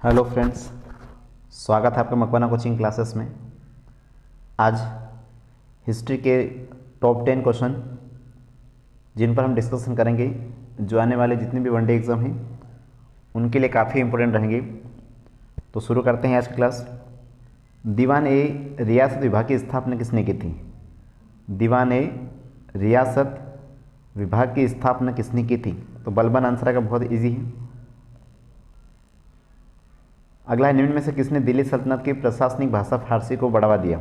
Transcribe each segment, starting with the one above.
Hello friends, स्वागत है आपका मकवाना कोचिंग क्लासेस में। आज हिस्ट्री के टॉप 10 क्वेश्चन जिन पर हम डिस्कशन करेंगे, जो आने वाले जितने भी वनडे एग्ज़ाम हैं उनके लिए काफ़ी इंपॉर्टेंट रहेंगे। तो शुरू करते हैं आज की क्लास। दीवान ए रियासत विभाग की स्थापना किसने की थी? दीवान ए रियासत विभाग की स्थापना किसने की थी? तो बलबन आंसर आएगा, बहुत ईजी है। अगला है, निम्न में से किसने दिल्ली सल्तनत की प्रशासनिक भाषा फारसी को बढ़ावा दिया?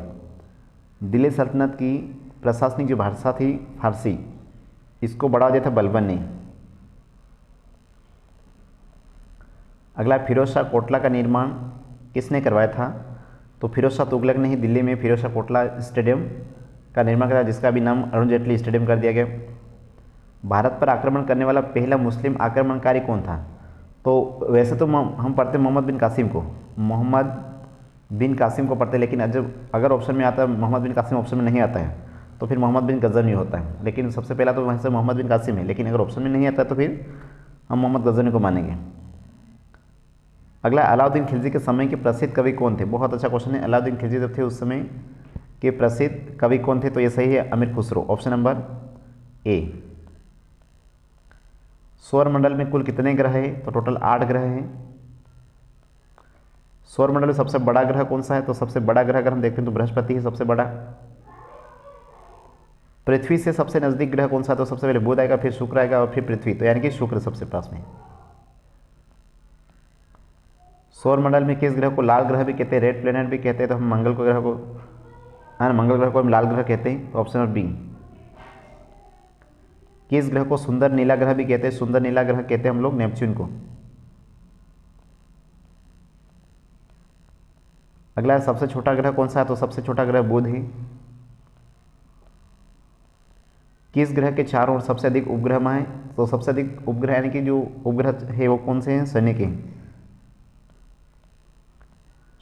दिल्ली सल्तनत की प्रशासनिक जो भाषा थी फारसी, इसको बढ़ावा दिया था बलबन ने। अगला, फिरोज शाह कोटला का निर्माण किसने करवाया था? तो फिरोज शाह तुगलक ने ही दिल्ली में फिरोज शाह कोटला स्टेडियम का निर्माण कराया, जिसका भी नाम अरुण जेटली स्टेडियम कर दिया गया। भारत पर आक्रमण करने वाला पहला मुस्लिम आक्रमणकारी कौन था? तो वैसे तो हम पढ़ते मोहम्मद बिन कासिम को, मोहम्मद बिन कासिम को पढ़ते, लेकिन जब अगर ऑप्शन में आता है मोहम्मद बिन कासिम, ऑप्शन में नहीं आता है तो फिर मोहम्मद बिन गजनी होता है। लेकिन सबसे पहला तो वैसे मोहम्मद बिन कासिम है, लेकिन अगर ऑप्शन में नहीं आता है तो फिर हम मोहम्मद गजनी को मानेंगे। अगला, अलाउद्दीन खिलजी के समय के प्रसिद्ध कवि कौन थे? बहुत अच्छा क्वेश्चन है। अलाउद्दीन खिलजी जब थे उस समय के प्रसिद्ध कवि कौन थे? तो ये सही है, अमीर खुसरो, ऑप्शन नंबर ए। सौरमंडल में कुल कितने ग्रह हैं? तो टोटल 8 ग्रह हैं। सौरमंडल में सबसे बड़ा ग्रह कौन सा है? तो सबसे बड़ा ग्रह अगर हम देखते हैं तो बृहस्पति है सबसे बड़ा। पृथ्वी से सबसे नजदीक ग्रह कौन सा है? तो सबसे पहले बुध आएगा, फिर शुक्र आएगा और फिर पृथ्वी, तो यानी कि शुक्र सबसे पास में। सौरमंडल में किस ग्रह को लाल ग्रह भी कहते हैं, रेड प्लेनेट भी कहते हैं? तो हम मंगल को ग्रह को, मंगल ग्रह को हम लाल ग्रह कहते हैं, तो ऑप्शन नंबर बी। किस ग्रह को सुंदर नीला ग्रह भी कहते हैं? सुंदर नीला ग्रह कहते हैं हम लोग नेपच्यून को। अगला है, सबसे छोटा ग्रह कौन सा है? तो सबसे छोटा ग्रह बुध है। किस ग्रह के चारों ओर सबसे अधिक उपग्रह हैं? तो सबसे अधिक उपग्रह यानी कि जो उपग्रह है वो कौन से हैं? शनि के।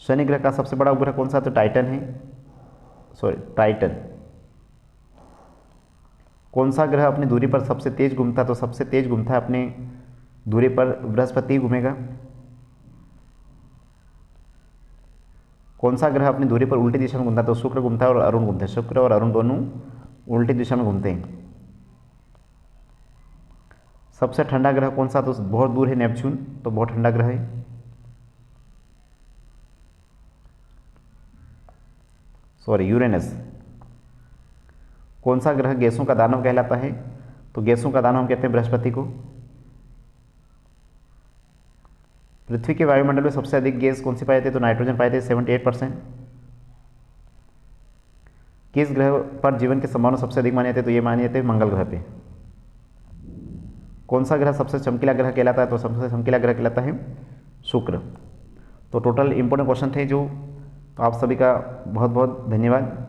शनि ग्रह का सबसे बड़ा उपग्रह कौन सा? तो टाइटन है, सॉरी टाइटन। कौन सा ग्रह अपनी दूरी पर सबसे तेज घूमता है? तो सबसे तेज घूमता है अपने दूरी पर बृहस्पति घूमेगा। कौन सा ग्रह अपनी दूरी पर उल्टी दिशा में घूमता है? तो शुक्र घूमता है और अरुण घूमते हैं। शुक्र और अरुण दोनों उल्टी दिशा में घूमते हैं। सबसे ठंडा ग्रह कौन सा? तो बहुत दूर है नेपच्यून, तो बहुत ठंडा ग्रह है। Sorry, Uranus. कौन सा ग्रह गैसों का दानव कहलाता है? तो गैसों का दानव हम कहते हैं बृहस्पति को। पृथ्वी के वायुमंडल में सबसे अधिक गैस कौन सी पाई जाती है? तो नाइट्रोजन पाई जाती है 78%। किस ग्रह पर जीवन की संभावना सबसे अधिक मानी जाती है? तो ये मानी जाती है मंगल ग्रह पे। कौन सा ग्रह सबसे चमकीला ग्रह कहलाता है? तो सबसे चमकीला ग्रह कहलाता है शुक्र। तो टोटल इंपॉर्टेंट क्वेश्चन थे जो, तो आप सभी का बहुत बहुत धन्यवाद।